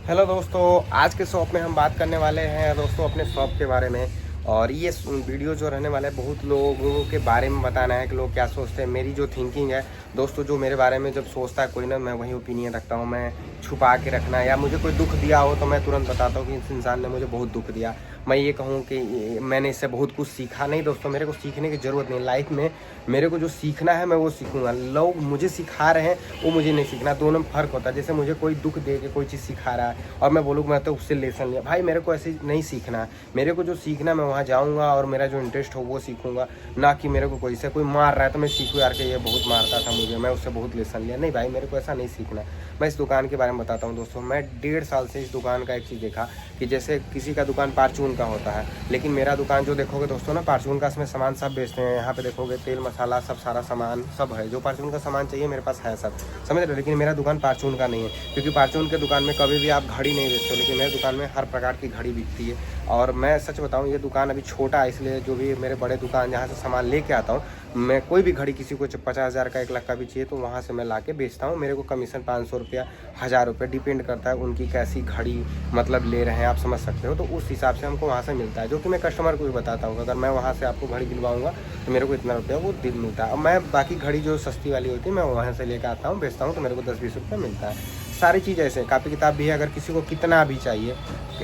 Hello दोस्तों, आज के शॉप में हम बात करने वाले हैं दोस्तों अपने शॉप के बारे में। और ये वीडियो जो रहने वाला है बहुत लोगों के बारे में बताना है कि लोग क्या सोचते हैं। मेरी जो थिंकिंग है दोस्तों, जो मेरे बारे में जब सोचता है कोई ना, मैं वही ओपिनियन रखता हूँ। मैं छुपा के रखना या मुझे कोई दुख दिया हो तो मैं तुरंत बताता हूँ कि इस इंसान ने मुझे बहुत दुख दिया। मैं ये कहूँ कि मैंने इससे बहुत कुछ सीखा नहीं दोस्तों, मेरे को सीखने की ज़रूरत नहीं लाइफ में। मेरे को जो सीखना है मैं वो सीखूंगा। लोग मुझे सिखा रहे हैं वो मुझे नहीं सीखना, दोनों में फ़र्क होता है। जैसे मुझे कोई दुख दे के कोई चीज़ सिखा रहा है और मैं बोलूँ मैं तो उससे लेसन लिया, भाई मेरे को ऐसे नहीं सीखना है। मेरे को जो सीखना मैं वहाँ जाऊँगा और मेरा जो इंटरेस्ट हो वो सीखूंगा, ना कि मेरे को कोई से कोई मार रहा है तो मैं सीखूँ यार कि ये बहुत मारता था मुझे, मैं उससे बहुत लेसन लिया। नहीं भाई, मेरे को ऐसा नहीं सीखना। मैं इस दुकान के बारे में बताता हूँ दोस्तों। मैं 1.5 साल से इस दुकान का एक चीज़ देखा कि जैसे किसी का दुकान फार्चून का होता है, लेकिन मेरा दुकान जो देखोगे दोस्तों ना, फार्चून का इसमें सामान सब बेचते हैं। यहाँ पे देखोगे तेल मसाला सब सारा सामान सब है, जो फार्चून का सामान चाहिए मेरे पास है सब, समझ रहे हो। लेकिन मेरा दुकान फार्चून का नहीं है, क्योंकि फार्चून के दुकान में कभी भी आप घड़ी नहीं बेचते हो, लेकिन मेरे दुकान में हर प्रकार की घड़ी बिकती है। और मैं सच बताऊँ, ये दुकान अभी छोटा है, इसलिए जो भी मेरे बड़े दुकान जहाँ से सामान लेके आता हूँ, मैं कोई भी घड़ी किसी को 50,000 का 1 लाख का भी चाहिए तो वहाँ से मैं ला के बेचता हूँ। मेरे को कमीशन 500 रुपया 1000 रुपये डिपेंड करता है उनकी कैसी घड़ी मतलब ले रहे हैं, आप समझ सकते हो। तो उस हिसाब से हमको वहाँ से मिलता है, जो कि मैं कस्टमर को भी बताता हूँ। अगर मैं वहाँ से आपको घड़ी दिलवाऊँगा तो मेरे को इतना रुपया वो दिन मिलता है। और मैं बाकी घड़ी जो सस्ती वाली होती है मैं वहाँ से लेकर आता हूँ, बेचता हूँ, तो मेरे को 10-20 रुपये मिलता है। सारी चीज़ ऐसे, कापी किताब भी है, अगर किसी को कितना भी चाहिए,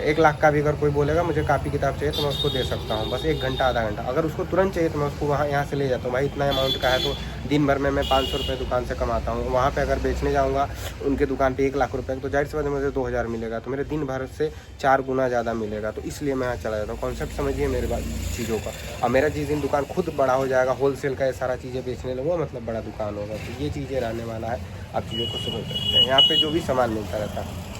1 लाख का भी अगर कोई बोलेगा मुझे कापी किताब चाहिए तो मैं उसको दे सकता हूँ, बस 1 घंटा आधा घंटा। अगर उसको तुरंत चाहिए तो मैं उसको वहाँ यहाँ से ले जाता हूँ। भाई इतना अमाउंट का है तो दिन भर में मैं 500 रुपये दुकान से कमाता हूँ। वहाँ पे अगर बेचने जाऊँगा उनके दुकान पे 1 लाख रुपये, तो जाहिर सी बात है मुझे 2000 मिलेगा, तो मेरे दिन भर से 4 गुना ज़्यादा मिलेगा। तो इसलिए मैं यहाँ चला जाता हूँ। कॉन्सेप्ट समझिए मेरे चीज़ों का। और मेरा जिस दिन दुकान खुद बड़ा हो जाएगा, होलसेल का ये सारा चीज़ें बेचने लगूँगा, मतलब बड़ा दुकान होगा, तो ये चीज़ें रहने वाला है। आप चीज़ों को समझ सकते हैं। यहाँ पे जो भी सामान मिलता रहता है।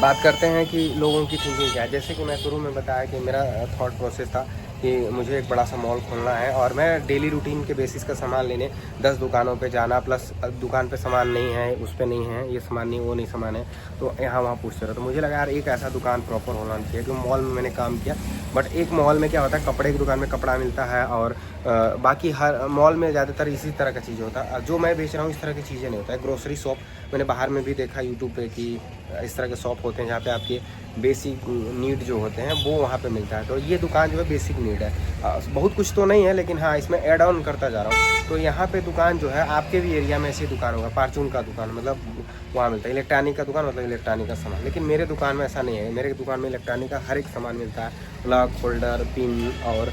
बात करते हैं कि लोगों की थिंकिंग क्या है। जैसे कि मैं शुरू में बताया कि मेरा थॉट प्रोसेस था कि मुझे एक बड़ा सा मॉल खोलना है और मैं डेली रूटीन के बेसिस का सामान लेने 10 दुकानों पे जाना, प्लस दुकान पे सामान नहीं है, उस पे नहीं है, ये सामान नहीं, वो नहीं सामान है, तो यहाँ वहाँ पूछते रहो। तो मुझे लगा यार एक ऐसा दुकान प्रॉपर होना चाहिए। कि मॉल में मैंने काम किया, बट एक मॉल में क्या होता है, कपड़े की दुकान में कपड़ा मिलता है और बाकी हर मॉल में ज़्यादातर इसी तरह का चीज़ होता है। जो मैं बेच रहा हूँ इस तरह की चीज़ें नहीं होता है। ग्रोसरी शॉप मैंने बाहर में भी देखा यूट्यूब पे कि इस तरह के शॉप होते हैं जहाँ पे आपके बेसिक नीड जो होते हैं वो वहाँ पे मिलता है। तो ये दुकान जो है बेसिक नीड है, बहुत कुछ तो नहीं है, लेकिन हाँ इसमें ऐड ऑन करता जा रहा हूँ। तो यहाँ पे दुकान जो है, आपके भी एरिया में ऐसी दुकान होगा, फार्चून का दुकान मतलब वहाँ मिलता है। इलेक्ट्रॉनिक का दुकान मतलब इलेक्ट्रॉनिक का सामान, लेकिन मेरे दुकान में ऐसा नहीं है। मेरे दुकान में इलेक्ट्रॉनिक का हर एक सामान मिलता है, प्लग, होल्डर, पिन और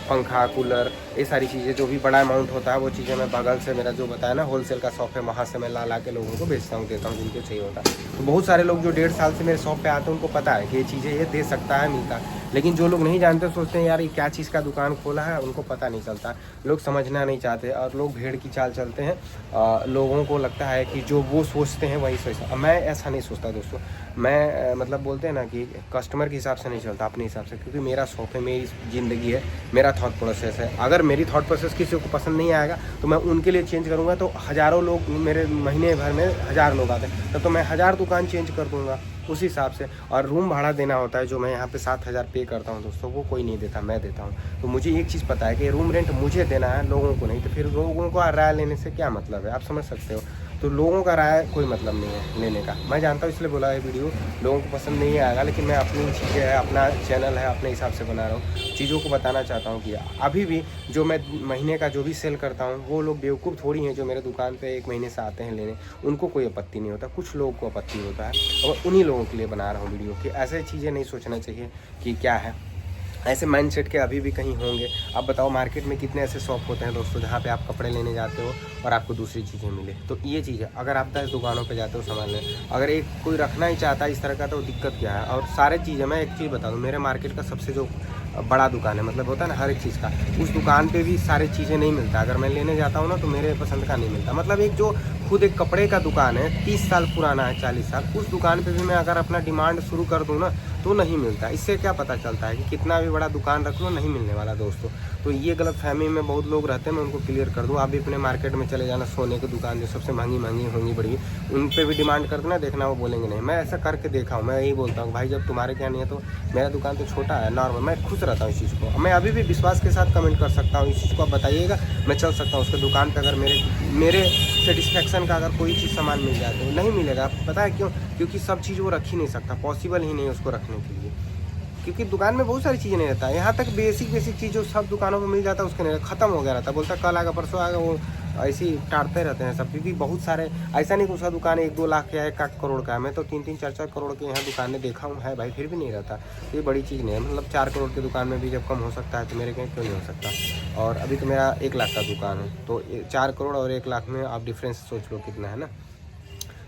पंखा, कूलर, ये सारी चीज़ें जो भी बड़ा अमाउंट होता है वो चीज़ें मैं बगल से, मेरा जो बताया ना होलसेल का शॉप है, वहाँ से मैं ला के लोगों को बेचता हूँ, देता हूँ जिनको चाहिए होता है। तो बहुत सारे लोग जो 1.5 साल से मेरे शॉप पे आते हैं उनको पता है कि ये चीज़ें ये दे सकता है, मिलता है। लेकिन जो लोग नहीं जानते सोचते हैं यार ये क्या चीज़ का दुकान खोला है, उनको पता नहीं चलता। लोग समझना नहीं चाहते और लोग भेड़ की चाल चलते हैं। लोगों को लगता है कि जो वो सोचते हैं वही सोचता। मैं ऐसा नहीं सोचता दोस्तों। मैं मतलब बोलते हैं ना कि कस्टमर के हिसाब से नहीं चलता, अपने हिसाब से, क्योंकि मेरा शॉप है, मेरी ज़िंदगी है, मेरा थॉट प्रोसेस है। अगर मेरी थॉट प्रोसेस किसी को पसंद नहीं आएगा तो मैं उनके लिए चेंज करूँगा। तो हज़ारों लोग, मेरे महीने भर में 1000 लोग आते हैं, तो मैं 1000 दुकान चेंज कर दूँगा उस हिसाब से। और रूम भाड़ा देना होता है जो मैं यहाँ पे 7000 पे करता हूँ दोस्तों, वो कोई नहीं देता, मैं देता हूँ। तो मुझे एक चीज़ पता है कि रूम रेंट मुझे देना है, लोगों को नहीं। तो फिर लोगों को राय लेने से क्या मतलब है, आप समझ सकते हो। तो लोगों का राय कोई मतलब नहीं है लेने का, मैं जानता हूँ, इसलिए बोला ये वीडियो लोगों को पसंद नहीं आएगा। लेकिन मैं अपनी चीज़ें है, अपना चैनल है, अपने हिसाब से बना रहा हूँ, चीज़ों को बताना चाहता हूँ कि अभी भी जो मैं महीने का जो भी सेल करता हूँ वो लोग बेवकूफ़ थोड़ी हैं जो मेरे दुकान पे 1 महीने से आते हैं लेने। उनको कोई आपत्ति नहीं होता, कुछ लोगों को आपत्ति होता है, और उन्हीं लोगों के लिए बना रहा हूँ वीडियो कि ऐसे चीज़ें नहीं सोचना चाहिए कि क्या है। ऐसे माइंडसेट के अभी भी कहीं होंगे। अब बताओ मार्केट में कितने ऐसे शॉप होते हैं दोस्तों जहाँ पे आप कपड़े लेने जाते हो और आपको दूसरी चीज़ें मिले। तो ये चीज़ है, अगर आप 10 दुकानों पे जाते हो सामान लेने, अगर एक कोई रखना ही चाहता है इस तरह का, तो दिक्कत क्या है। और सारे चीज़ें, मैं एक चीज़ बता दूँ, मेरे मार्केट का सबसे जो बड़ा दुकान है, मतलब होता है ना हर एक चीज़ का, उस दुकान पे भी सारी चीज़ें नहीं मिलता। अगर मैं लेने जाता हूँ ना तो मेरे पसंद का नहीं मिलता। मतलब एक जो खुद एक कपड़े का दुकान है, 30 साल पुराना है, 40 साल, उस दुकान पे भी मैं अगर अपना डिमांड शुरू कर दूँ ना तो नहीं मिलता। इससे क्या पता चलता है कि कितना भी बड़ा दुकान रख लो नहीं मिलने वाला दोस्तों। तो ये गलत फहमी में बहुत लोग रहते हैं, मैं उनको क्लियर कर दूँ। आप भी अपने मार्केट में चले जाना, सोने की दुकान जो सबसे महंगी होंगी बड़ी, उन पर भी डिमांड कर देना, देखना वो बोलेंगे नहीं। मैं ऐसा करके देखा हूँ। मैं यही बोलता हूँ भाई जब तुम्हारे क्या नहीं है तो मेरा दुकान तो छोटा है, नॉर्मल, मैं खुश रहता हूँ इस चीज़ को। मैं अभी भी विश्वास के साथ कमेंट कर सकता हूँ, इस चीज़ को आप बताइएगा, मैं चल सकता हूँ उसके दुकान पर। अगर मेरे सेटिस्फेक्शन का अगर कोई चीज़ सामान मिल जाए तो नहीं मिलेगा। पता है क्यों? क्योंकि सब चीज़ वो रख ही नहीं सकता, पॉसिबल ही नहीं है उसको रखने के लिए, क्योंकि दुकान में बहुत सारी चीज़ें नहीं रहता है। यहाँ तक बेसिक चीज़ जो सब दुकानों में मिल जाता है उसके नहीं, ख़त्म हो गया रहता है। बोलता कल आएगा परसों आएगा, वो ऐसे ही टाड़ते रहते हैं सब। क्योंकि बहुत सारे ऐसा नहीं कि उसका दुकान 1-2 लाख का है, 1 करोड़ का है। मैं तो 3-3, 4-4 करोड़ के यहाँ दुकानें देखा हूँ है भाई, फिर भी नहीं रहता। ये बड़ी चीज़ नहीं है। मतलब 4 करोड़ की दुकान में भी जब कम हो सकता है तो मेरे कहीं क्यों नहीं हो सकता। और अभी तो मेरा 1 लाख का दुकान है, तो 4 करोड़ और 1 लाख में आप डिफरेंस सोच लो कितना है ना।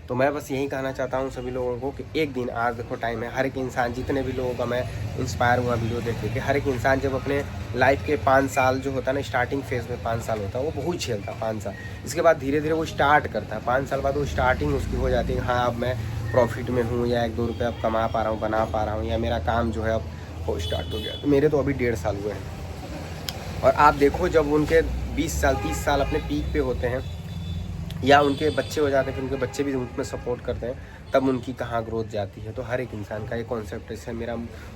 तो मैं बस यही कहना चाहता हूँ सभी लोगों को कि एक दिन, आज देखो टाइम है, हर एक इंसान, जितने भी लोगों का मैं इंस्पायर हुआ वीडियो देख के, हर एक इंसान जब अपने लाइफ के 5 साल जो होता है ना, स्टार्टिंग फेज़ में 5 साल होता है, वो बहुत झेलता है 5 साल। इसके बाद धीरे धीरे वो स्टार्ट करता है। 5 साल बाद वो स्टार्टिंग उसकी हो जाती है, हाँ अब मैं प्रॉफिट में हूँ, या 1-2 रुपये अब कमा पा रहा हूँ, बना पा रहा हूँ, या मेरा काम जो है अब वो स्टार्ट हो गया। तो मेरे तो अभी 1.5 साल हुए हैं। और आप देखो जब उनके 20 साल 30 साल अपने पीक पे होते हैं, या उनके बच्चे हो जाते हैं, फिर उनके बच्चे भी उनमें सपोर्ट करते हैं, तब उनकी कहाँ ग्रोथ जाती है। तो हर एक इंसान का ये कॉन्सेप्ट है। मेरा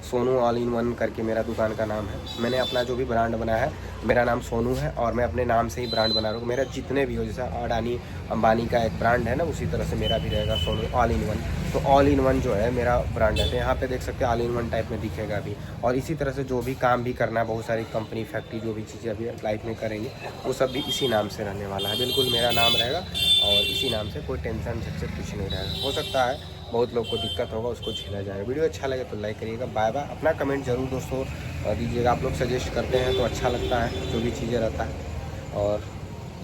सोनू ऑल इन वन करके मेरा दुकान का नाम है। मैंने अपना जो भी ब्रांड बनाया है, मेरा नाम सोनू है, और मैं अपने नाम से ही ब्रांड बना रहा हूँ। मेरा जितने भी हो, जैसा अडानी अंबानी का एक ब्रांड है ना, उसी तरह से मेरा भी रहेगा सोनू ऑल इन वन। तो ऑल इन वन जो है मेरा ब्रांड है। तो यहाँ पे देख सकते हैं ऑल इन वन टाइप में दिखेगा अभी। और इसी तरह से जो भी काम भी करना है, बहुत सारी कंपनी फैक्ट्री जो भी चीज़ें अभी लाइफ में करेंगे, वो सब भी इसी नाम से रहने वाला है। बिल्कुल मेरा नाम रहेगा और इसी नाम से, कोई टेंशन झटझट कुछ नहीं रहेगा। हो सकता है बहुत लोग को दिक्कत होगा, उसको झेला जाएगा। वीडियो अच्छा लगे तो लाइक करिएगा। Bye bye. अपना कमेंट जरूर दोस्तों दीजिएगा। आप लोग सजेस्ट करते हैं तो अच्छा लगता है जो भी चीज़ें रहता है। और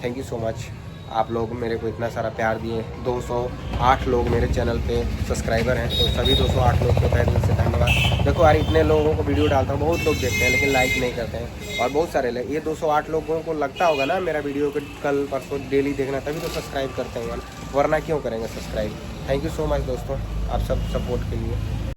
थैंक यू सो मच, आप लोग मेरे को इतना सारा प्यार दिए। 208 लोग मेरे चैनल पे सब्सक्राइबर हैं, तो सभी 208 लोग को तहे दिल से धन्यवाद। देखो यार, इतने लोगों को वीडियो डालता हूँ, बहुत लोग देखते हैं लेकिन लाइक नहीं करते हैं। और बहुत सारे ये 208 लोगों को लगता होगा ना मेरा वीडियो को कल परसों डेली देखना, तभी तो सब्सक्राइब करते हैं, वरना क्यों करेंगे subscribe. Thank you so much दोस्तों, आप सब सपोर्ट के लिए।